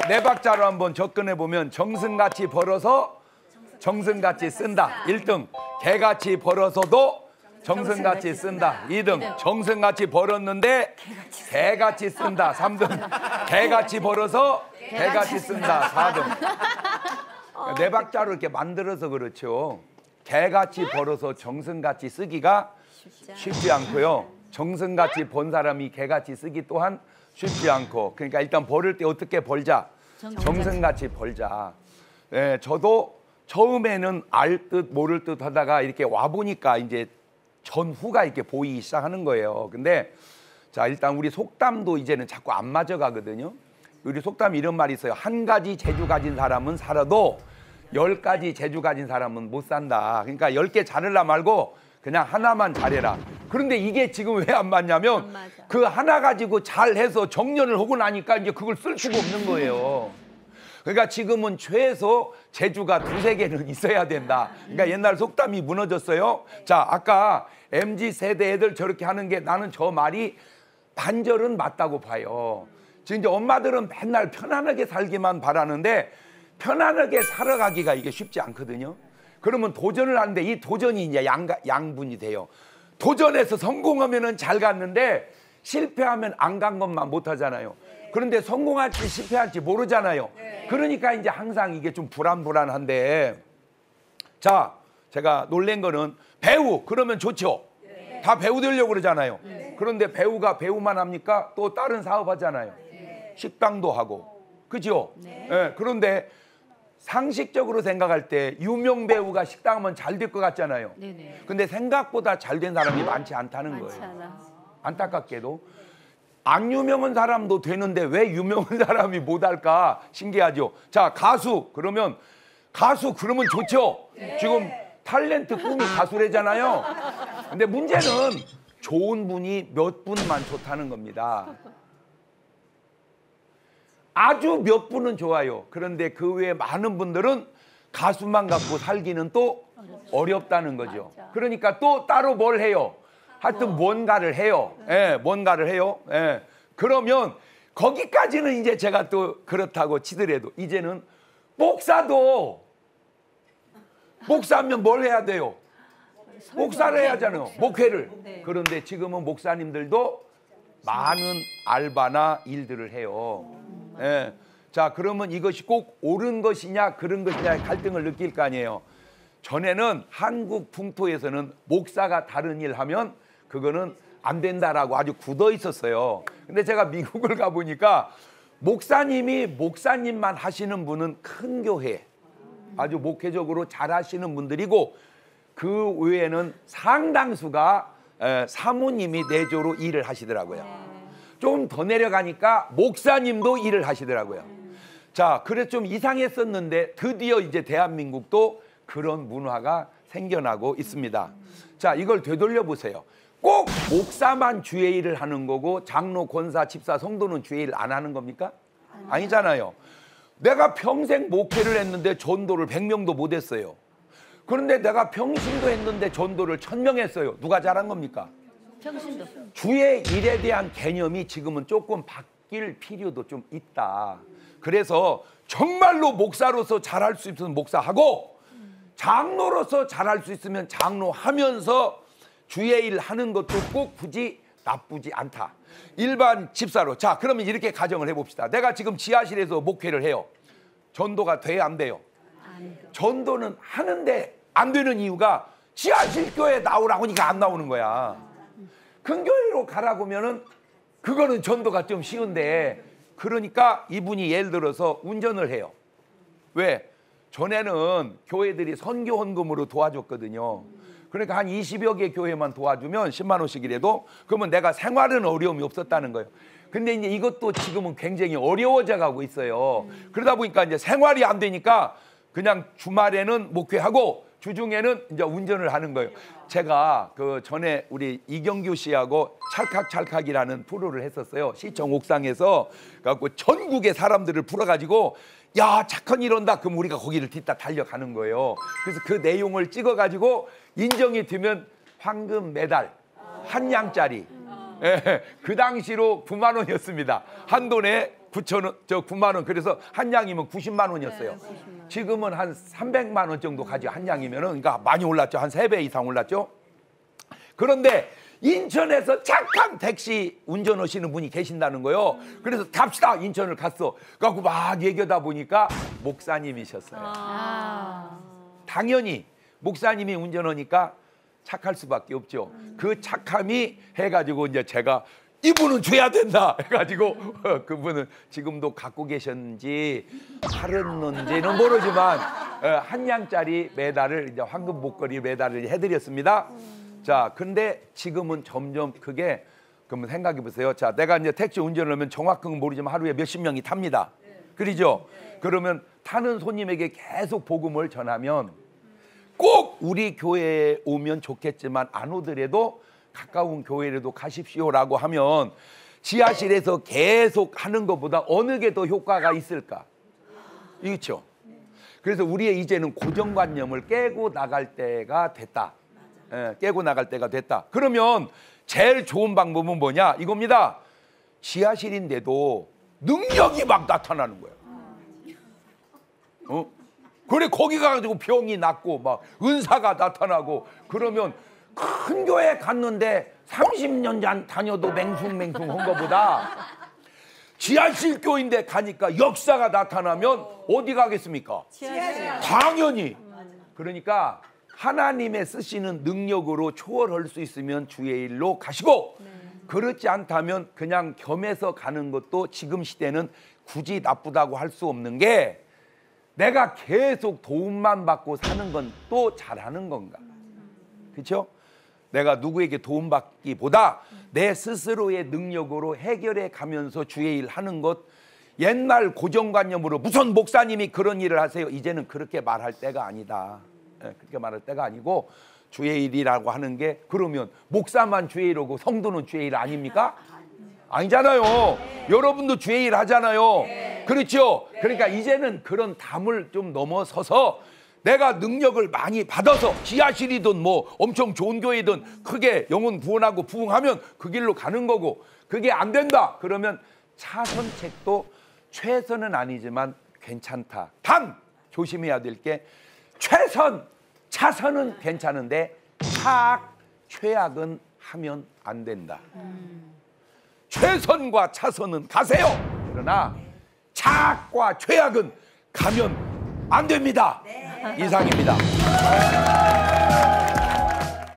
네 박자로 한번 접근해 보면 정승같이 벌어서 정승같이 쓴다. 1등. 개같이 벌어서도 정승같이 쓴다. 2등. 정승같이 벌었는데 개같이 쓴다. 3등. 개같이 벌어서 개같이 쓴다. 4등. 네 박자로 이렇게 만들어서 그렇죠. 개같이 벌어서 정승같이 쓰기가 쉽지 않고요. 정승같이 번 사람이 개같이 쓰기 또한 쉽지 않고. 그러니까 일단 벌을 때 어떻게 벌자? 정승같이 벌자. 네, 저도 처음에는 알 듯 모를 듯 하다가 이렇게 와보니까 이제 전후가 이렇게 보이기 시작하는 거예요. 근데 자, 일단 우리 속담도 이제는 자꾸 안 맞아가거든요. 우리 속담 이런 말이 있어요. 한 가지 재주 가진 사람은 살아도 10가지 재주 가진 사람은 못 산다. 그러니까 10개 잘하려 말고 그냥 하나만 잘해라. 그런데 이게 지금 왜 안 맞냐면 그 하나 가지고 잘해서 정년을 하고 나니까 이제 그걸 쓸 수가 없는 거예요. 그러니까 지금은 최소 재주가 2~3개는 있어야 된다. 그러니까 옛날 속담이 무너졌어요. 자, 아까 MZ세대 애들 저렇게 하는 게 나는 저 말이 반절은 맞다고 봐요. 지금 이제 엄마들은 맨날 편안하게 살기만 바라는데 편안하게 살아가기가 이게 쉽지 않거든요. 그러면 도전을 하는데 이 도전이 이제 양분이 돼요. 도전해서 성공하면은 잘 갔는데 실패하면 안 간 것만 못 하잖아요. 그런데 성공할지 실패할지 모르잖아요. 그러니까 이제 항상 이게 좀 불안한데, 자, 제가 놀란 거는 배우 그러면 좋죠. 다 배우 되려고 그러잖아요. 그런데 배우가 배우만 합니까? 또 다른 사업 하잖아요. 식당도 하고, 그죠? 그런데 상식적으로 생각할 때 유명 배우가 식당하면 잘 될 것 같잖아요. 근데 생각보다 잘 된 사람이 많지 않다는 거예요. 안타깝게도. 안 유명한 사람도 되는데 왜 유명한 사람이 못할까 신기하죠. 자, 가수 그러면 좋죠. 지금 탤런트 꿈이 가수래잖아요. 근데 문제는 좋은 분이 몇 분만 좋다는 겁니다. 아주 몇 분은 좋아요. 그런데 그 외에 많은 분들은 가수만 갖고 살기는 또 어렵다는 거죠. 그러니까 또 따로 뭘 해요? 하여튼 뭔가를 해요. 뭔가를 해요. 그러면 거기까지는 이제 제가 또 그렇다고 치더라도 이제는 목사하면 뭘 해야 돼요? 목사를 해야 하잖아요. 목회를. 그런데 지금은 목사님들도 많은 알바나 일들을 해요. 자, 그러면 이것이 꼭 옳은 것이냐 그런 것이냐 갈등을 느낄 거 아니에요. 전에는 한국 풍토에서는 목사가 다른 일 하면 그거는 안 된다라고 아주 굳어 있었어요. 근데 제가 미국을 가보니까 목사님이 목사님만 하시는 분은 큰 교회, 아주 목회적으로 잘 하시는 분들이고 그 외에는 상당수가 사모님이 내조로 일을 하시더라고요. 좀 더 내려가니까 목사님도 일을 하시더라고요. 자, 그래서 좀 이상했었는데 드디어 이제 대한민국도 그런 문화가 생겨나고 있습니다. 자, 이걸 되돌려 보세요. 꼭 목사만 주의 일을 하는 거고 장로, 권사, 집사, 성도는 주의 일 안 하는 겁니까? 아니잖아요. 내가 평생 목회를 했는데 전도를 100명도 못 했어요. 그런데 내가 평신도 했는데 전도를 1000명 했어요. 누가 잘한 겁니까? 평신도. 주의 일에 대한 개념이 지금은 조금 바뀔 필요도 좀 있다. 그래서 정말로 목사로서 잘할 수 있으면 목사하고 장로로서 잘할 수 있으면 장로하면서 주의 일 하는 것도 꼭 굳이 나쁘지 않다. 일반 집사로. 자, 그러면 이렇게 가정을 해봅시다. 내가 지금 지하실에서 목회를 해요. 전도가 돼야 안 돼요? 전도는 하는데 안 되는 이유가 지하실 교회 나오라고 하니까 안 나오는 거야. 큰 교회로 가라고 하면은 그거는 전도가 좀 쉬운데, 그러니까 이분이 예를 들어서 운전을 해요. 왜? 전에는 교회들이 선교 헌금으로 도와줬거든요. 그러니까 한 20여 개 교회만 도와주면 10만 원씩이라도, 그러면 내가 생활은 어려움이 없었다는 거예요. 근데 이제 이것도 지금은 굉장히 어려워져 가고 있어요. 그러다 보니까 이제 생활이 안 되니까 그냥 주말에는 목회하고 주중에는 이제 운전을 하는 거예요. 제가 그 전에 우리 이경규 씨하고 찰칵찰칵이라는 프로를 했었어요. 시청 옥상에서. 그래갖고 전국의 사람들을 풀어가지고 야, 착한 일 온다. 그럼 우리가 거기를 뒤따 달려가는 거예요. 그래서 그 내용을 찍어가지고 인정이 되면 황금 메달 한 양짜리. 그 당시로 9만 원이었습니다. 한 돈에 9천 원, 9만 원. 그래서 한 양이면 90만 원이었어요. 지금은 한 300만 원 정도 가죠. 한 양이면은. 그러니까 많이 올랐죠. 한 3배 이상 올랐죠. 그런데 인천에서 착한 택시 운전하시는 분이 계신다는 거예요. 그래서 갑시다. 인천을 갔어. 그래갖고 막 얘기하다 보니까 목사님이셨어요. 당연히 목사님이 운전하니까 착할 수밖에 없죠. 그 착함이 해가지고 이제 제가 이분은 줘야 된다 해가지고 그분은 지금도 갖고 계셨는지 팔았는지는 모르지만 한 양짜리 메달을 이제 황금 목걸이 메달을 해드렸습니다. 자, 근데 지금은 점점 그게 그러면 생각해 보세요. 자, 내가 이제 택시 운전을 하면 정확한 건 모르지만 하루에 몇십 명이 탑니다. 그러죠? 그러면 타는 손님에게 계속 복음을 전하면 꼭 우리 교회에 오면 좋겠지만 안 오더라도 가까운 교회라도 가십시오라고 하면 지하실에서 계속 하는 것보다 어느 게 더 효과가 있을까? 그렇죠? 그래서 우리의 이제는 고정관념을 깨고 나갈 때가 됐다. 깨고 나갈 때가 됐다. 그러면 제일 좋은 방법은 뭐냐? 이겁니다. 지하실인데도 능력이 막 나타나는 거예요. 그래 거기 가가지고 병이 낫고 막 은사가 나타나고 그러면 큰 교회 갔는데 30년 다녀도 맹숭맹숭 한 거보다 지하실 교인데 가니까 역사가 나타나면 어디 가겠습니까? 지하실. 당연히. 그러니까 하나님의 쓰시는 능력으로 초월할 수 있으면 주의 일로 가시고 그렇지 않다면 그냥 겸해서 가는 것도 지금 시대는 굳이 나쁘다고 할 수 없는 게 내가 계속 도움만 받고 사는 건 또 잘하는 건가? 그렇죠? 내가 누구에게 도움받기보다 내 스스로의 능력으로 해결해 가면서 주의 일 하는 것 옛날 고정관념으로 무슨 목사님이 그런 일을 하세요. 이제는 그렇게 말할 때가 아니다. 그렇게 말할 때가 아니고 주의 일이라고 하는 게 그러면 목사만 주의 일하고 성도는 주의 일 아닙니까? 아니잖아요. 여러분도 주의 일 하잖아요. 그렇죠? 그러니까 이제는 그런 담을 좀 넘어서서 내가 능력을 많이 받아서 지하실이든 뭐 엄청 좋은 교회든 크게 영혼 구원하고 부흥하면 그 길로 가는 거고 그게 안 된다. 그러면 차선책도 최선은 아니지만 괜찮다. 단 조심해야 될 게 차선은 괜찮은데 최악은 하면 안 된다. 최선과 차선은 가세요. 그러나 착과 최악은 가면 안 됩니다. 이상입니다.